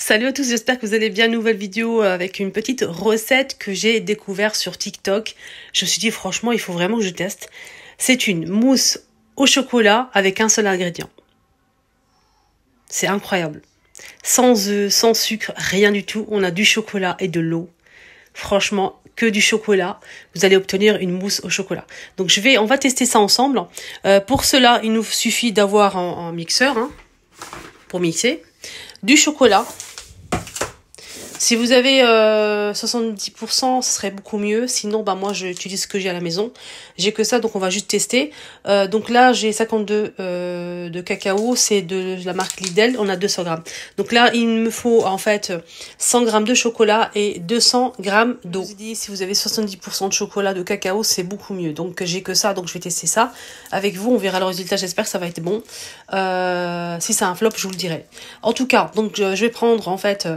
Salut à tous, j'espère que vous allez bien. Nouvelle vidéo avec une petite recette que j'ai découvert sur TikTok. Je me suis dit franchement, il faut vraiment que je teste. C'est une mousse au chocolat avec un seul ingrédient. C'est incroyable. Sans œufs, sans sucre, rien du tout. On a du chocolat et de l'eau. Franchement, que du chocolat. Vous allez obtenir une mousse au chocolat. Donc on va tester ça ensemble. Pour cela, il nous suffit d'avoir un mixeur pour mixer. Du chocolat. Si vous avez 70%, ce serait beaucoup mieux. Sinon, moi, j'utilise ce que j'ai à la maison. J'ai que ça, donc on va juste tester. Donc là, j'ai 52 de cacao. C'est de la marque Lidl. On a 200 grammes. Donc là, il me faut en fait 100 grammes de chocolat et 200 grammes d'eau. Je vous ai dit, si vous avez 70% de chocolat, de cacao, c'est beaucoup mieux. Donc j'ai que ça, donc je vais tester ça avec vous. On verra le résultat. J'espère que ça va être bon. Si c'est un flop, je vous le dirai. En tout cas, donc je vais prendre en fait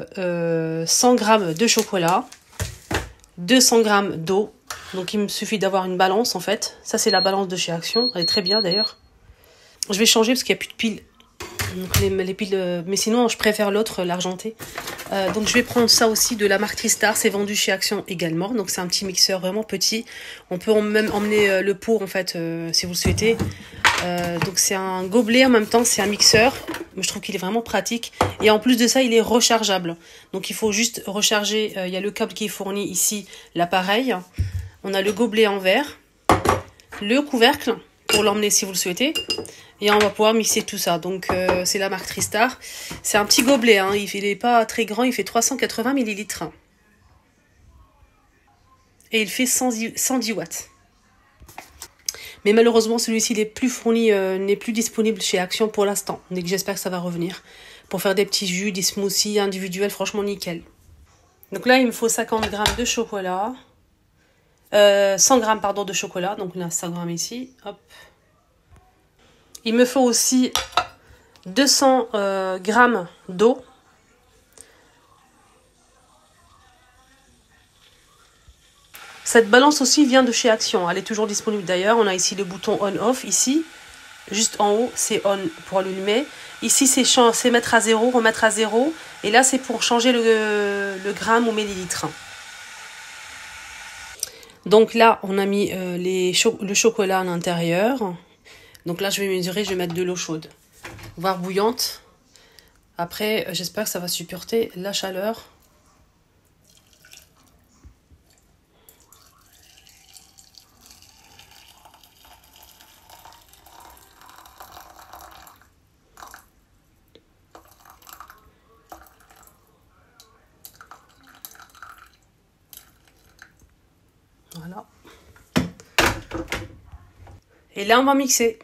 100 grammes de chocolat, 200 grammes d'eau. Donc il me suffit d'avoir une balance en fait. Ça c'est la balance de chez Action. Elle est très bien d'ailleurs. Je vais changer parce qu'il n'y a plus de piles. Donc les piles, mais sinon je préfère l'autre, l'argenté. Donc je vais prendre ça aussi de la marque Tristar. C'est vendu chez Action également. Donc c'est un petit mixeur vraiment petit. On peut même emmener le pot en fait si vous le souhaitez. Donc c'est un gobelet en même temps, c'est un mixeur. Je trouve qu'il est vraiment pratique. Et en plus de ça, il est rechargeable. Donc il faut juste recharger. Il y a le câble qui est fourni ici, l'appareil. On a le gobelet en verre. Le couvercle pour l'emmener si vous le souhaitez. Et on va pouvoir mixer tout ça. Donc c'est la marque Tristar. C'est un petit gobelet. Il n'est pas très grand. Il fait 380 ml. Et il fait 110 watts. Mais malheureusement, celui-ci n'est plus fourni, n'est plus disponible chez Action pour l'instant. Donc j'espère que ça va revenir. Pour faire des petits jus, des smoothies individuels, franchement nickel. Donc là, il me faut 50 grammes de chocolat. 100 grammes, pardon, de chocolat. Donc on a 100 grammes ici. Hop. Il me faut aussi 200 grammes d'eau. Cette balance aussi vient de chez Action. Elle est toujours disponible d'ailleurs. On a ici le bouton on-off ici. Juste en haut, c'est on pour allumer. Ici, c'est mettre à zéro, remettre à zéro. Et là, c'est pour changer le gramme au millilitre. Donc là, on a mis le chocolat à l'intérieur. Donc là, je vais mesurer, je vais mettre de l'eau chaude. Voire bouillante. Après, j'espère que ça va supporter la chaleur. Voilà. Et là, on va mixer.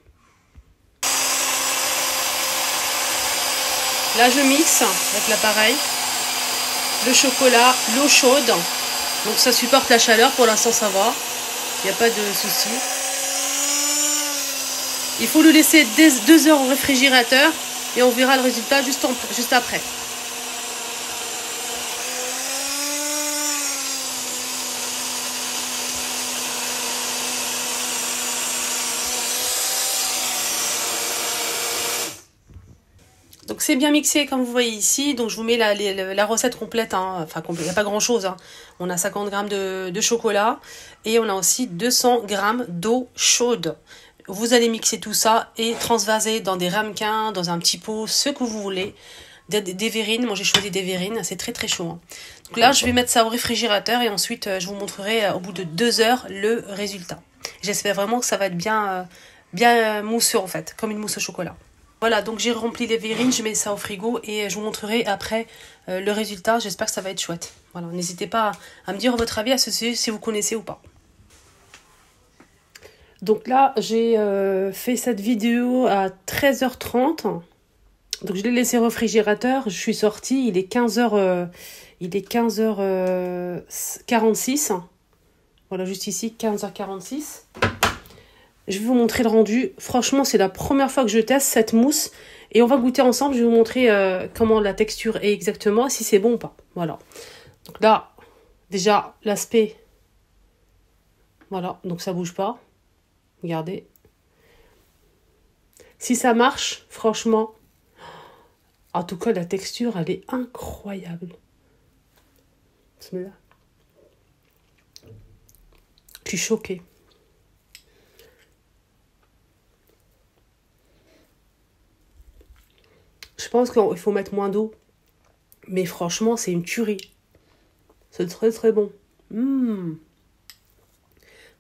Là, je mixe avec l'appareil. Le chocolat, l'eau chaude. Donc, ça supporte la chaleur. Pour l'instant, ça va. Il n'y a pas de souci. Il faut le laisser 2 heures au réfrigérateur. Et on verra le résultat juste après. Donc c'est bien mixé comme vous voyez ici. Donc je vous mets la recette complète. Enfin, il n'y a pas grand chose. On a 50 grammes de chocolat. Et on a aussi 200 grammes d'eau chaude. Vous allez mixer tout ça et transvaser dans des ramequins, dans un petit pot, ce que vous voulez. Des verrines. Moi j'ai choisi des verrines. C'est très très chaud. Donc là je vais mettre ça au réfrigérateur. Et ensuite je vous montrerai au bout de 2 heures le résultat. J'espère vraiment que ça va être bien mousseux en fait. Comme une mousse au chocolat. Voilà, donc j'ai rempli les verrines, je mets ça au frigo et je vous montrerai après le résultat. J'espère que ça va être chouette. Voilà, n'hésitez pas à me dire votre avis à ce sujet si vous connaissez ou pas. Donc là, j'ai fait cette vidéo à 13h30. Donc je l'ai laissé au réfrigérateur. Je suis sortie, il est 15h, 46. Voilà, juste ici, 15h46. Je vais vous montrer le rendu. Franchement, c'est la première fois que je teste cette mousse. Et on va goûter ensemble. Je vais vous montrer comment la texture est exactement. Si c'est bon ou pas. Voilà. Donc là, déjà, l'aspect. Voilà. Donc ça bouge pas. Regardez. Si ça marche, franchement, En tout cas, la texture, elle est incroyable. Bismillah. Je suis choquée. Je pense qu'il faut mettre moins d'eau. Mais franchement, c'est une tuerie. C'est très très bon.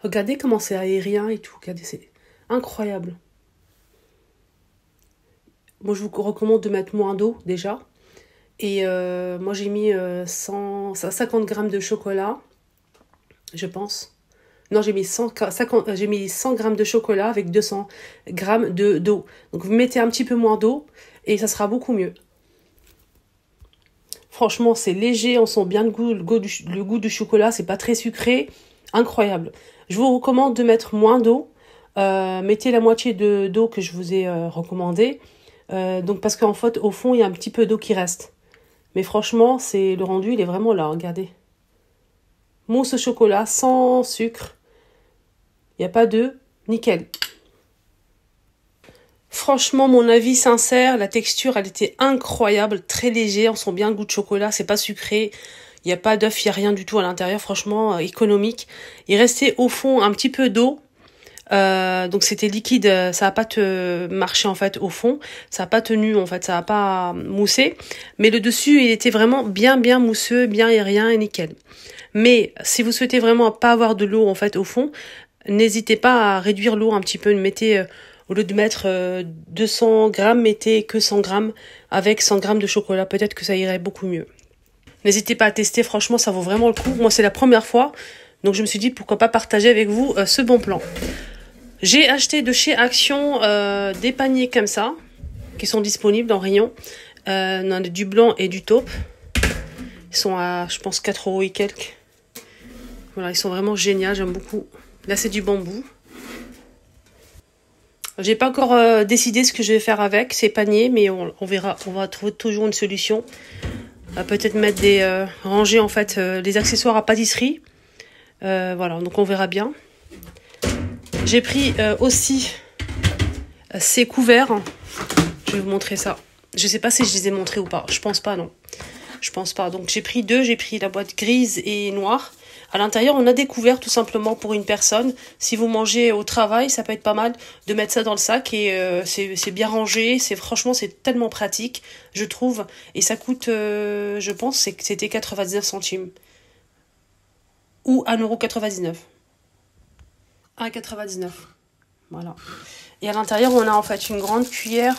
Regardez comment c'est aérien et tout. Regardez, c'est incroyable. Moi, je vous recommande de mettre moins d'eau déjà. Et moi, j'ai mis 150 grammes de chocolat, je pense. Non, j'ai mis 100 grammes de chocolat avec 200 grammes d'eau. Donc, vous mettez un petit peu moins d'eau et ça sera beaucoup mieux. Franchement, c'est léger, on sent bien le goût du chocolat, c'est pas très sucré. Incroyable. Je vous recommande de mettre moins d'eau. Mettez la moitié d'eau que je vous ai recommandé. Donc parce qu'en fait, au fond, il y a un petit peu d'eau qui reste. Mais franchement, le rendu, il est vraiment là, regardez. Mousse au chocolat, sans sucre. Il n'y a pas d'œuf, nickel. Franchement, mon avis sincère, la texture, elle était incroyable, très léger, on sent bien le goût de chocolat, c'est pas sucré. Il n'y a pas d'œuf, il n'y a rien du tout à l'intérieur, franchement, économique. Il restait au fond un petit peu d'eau. Donc c'était liquide, ça n'a pas marché en fait au fond, ça n'a pas tenu en fait, ça n'a pas moussé, mais le dessus il était vraiment bien mousseux, bien aérien et nickel. Mais si vous souhaitez vraiment pas avoir de l'eau en fait au fond, n'hésitez pas à réduire l'eau un petit peu, mettez au lieu de mettre 200 grammes, mettez que 100 grammes avec 100 grammes de chocolat, peut-être que ça irait beaucoup mieux. N'hésitez pas à tester, franchement ça vaut vraiment le coup, moi c'est la première fois, donc je me suis dit pourquoi pas partager avec vous ce bon plan. J'ai acheté de chez Action des paniers comme ça, qui sont disponibles en rayon. On a du blanc et du taupe. Ils sont à, je pense, 4 € et quelques. Voilà, ils sont vraiment géniaux, j'aime beaucoup. Là, c'est du bambou. J'ai pas encore décidé ce que je vais faire avec ces paniers, mais on verra. On va trouver toujours une solution. Peut-être mettre ranger en fait les accessoires à pâtisserie. Voilà, donc on verra bien. J'ai pris aussi ces couverts. Je vais vous montrer ça. Je sais pas si je les ai montrés ou pas. Je pense pas, non. Je pense pas. Donc j'ai pris deux. J'ai pris la boîte grise et noire. À l'intérieur, on a des couverts tout simplement pour une personne. Si vous mangez au travail, ça peut être pas mal de mettre ça dans le sac. Et c'est bien rangé. Franchement, c'est tellement pratique, je trouve. Et ça coûte, je pense, que c'était 99 centimes. Ou 1,99 €. 1,99 €. Voilà. Et à l'intérieur, on a en fait une grande cuillère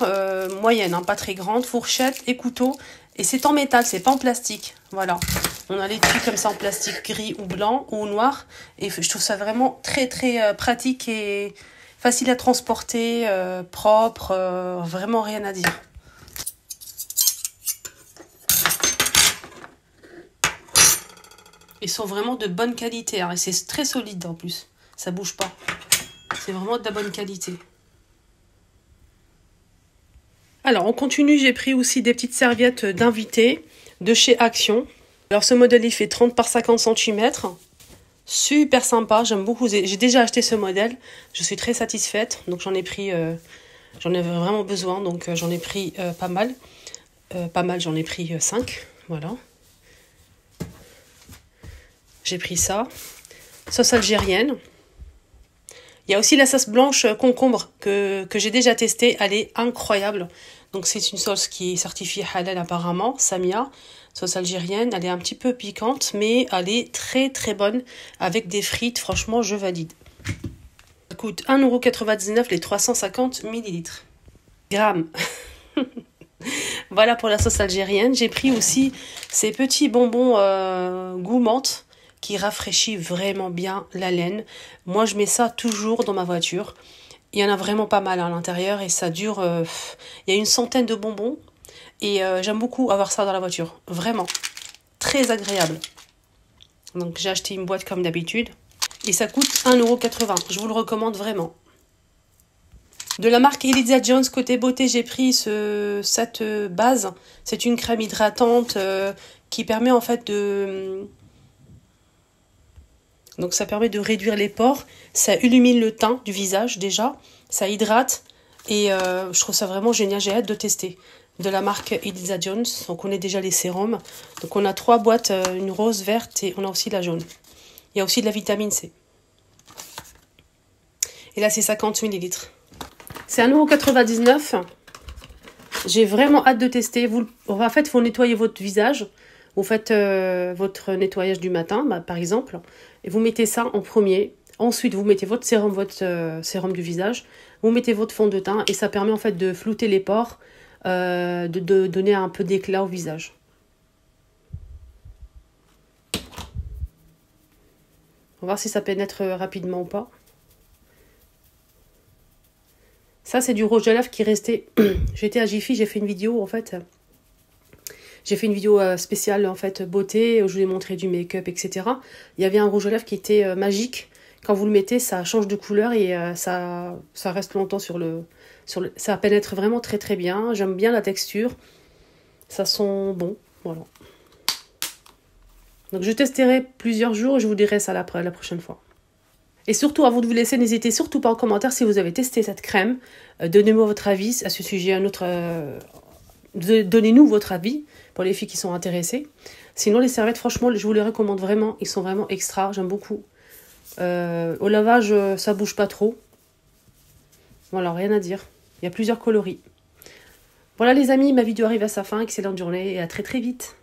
moyenne, hein, pas très grande, fourchette et couteau. Et c'est en métal, c'est pas en plastique. Voilà. On a les trucs comme ça en plastique gris ou blanc ou noir. Et je trouve ça vraiment très très pratique et facile à transporter, propre, vraiment rien à dire. Ils sont vraiment de bonne qualité, hein, et c'est très solide en plus. Ça bouge pas. C'est vraiment de la bonne qualité. Alors, on continue. J'ai pris aussi des petites serviettes d'invité de chez Action. Alors, ce modèle, il fait 30 par 50 cm. Super sympa. J'aime beaucoup. J'ai déjà acheté ce modèle. Je suis très satisfaite. Donc, j'en ai pris... j'en avais vraiment besoin. Donc, j'en ai pris pas mal. J'en ai pris 5. Voilà. J'ai pris ça. Sauce algérienne. Il y a aussi la sauce blanche concombre que j'ai déjà testée. Elle est incroyable. Donc c'est une sauce qui est certifiée halal apparemment. Samia, sauce algérienne. Elle est un petit peu piquante, mais elle est très très bonne avec des frites. Franchement, je valide. Ça coûte 1,99 € les 350 ml. Grammes. Voilà pour la sauce algérienne. J'ai pris aussi ces petits bonbons goût menthe qui rafraîchit vraiment bien la laine. Moi, je mets ça toujours dans ma voiture. Il y en a vraiment pas mal à l'intérieur et ça dure... il y a une centaine de bonbons et j'aime beaucoup avoir ça dans la voiture. Vraiment. Très agréable. Donc, j'ai acheté une boîte comme d'habitude et ça coûte 1,80 €. Je vous le recommande vraiment. De la marque Eliza Jones côté beauté, j'ai pris cette base. C'est une crème hydratante qui permet en fait de... Donc ça permet de réduire les pores, ça illumine le teint du visage déjà, ça hydrate et je trouve ça vraiment génial, j'ai hâte de tester. de la marque Elisa Jones. On connaît déjà les sérums. Donc on a 3 boîtes, une rose, verte et on a aussi la jaune. Il y a aussi de la vitamine C. Et là c'est 50 ml. C'est 1,99 €. J'ai vraiment hâte de tester. En fait, il faut nettoyer votre visage. Vous faites votre nettoyage du matin, par exemple. Et vous mettez ça en premier. Ensuite, vous mettez votre sérum du visage. Vous mettez votre fond de teint. Et ça permet en fait de flouter les pores. De donner un peu d'éclat au visage. On va voir si ça pénètre rapidement ou pas. Ça, c'est du rouge à lèvres qui restait... J'étais à Jiffy, j'ai fait une vidéo, en fait. J'ai fait une vidéo spéciale, en fait, beauté, où je vous ai montré du make-up, etc. Il y avait un rouge à lèvres qui était magique. Quand vous le mettez, ça change de couleur et ça reste longtemps sur le... Ça pénètre vraiment très très bien. J'aime bien la texture. Ça sent bon, voilà. Donc, je testerai plusieurs jours et je vous dirai ça la prochaine fois. Et surtout, avant de vous laisser, n'hésitez surtout pas en commentaire si vous avez testé cette crème. Donnez-moi votre avis à ce sujet. Donnez-nous votre avis pour les filles qui sont intéressées. Sinon, les serviettes, franchement, je vous les recommande vraiment. Ils sont vraiment extra, j'aime beaucoup. Au lavage, ça bouge pas trop. Voilà, rien à dire. Il y a plusieurs coloris. Voilà les amis, ma vidéo arrive à sa fin. Excellente journée et à très très vite.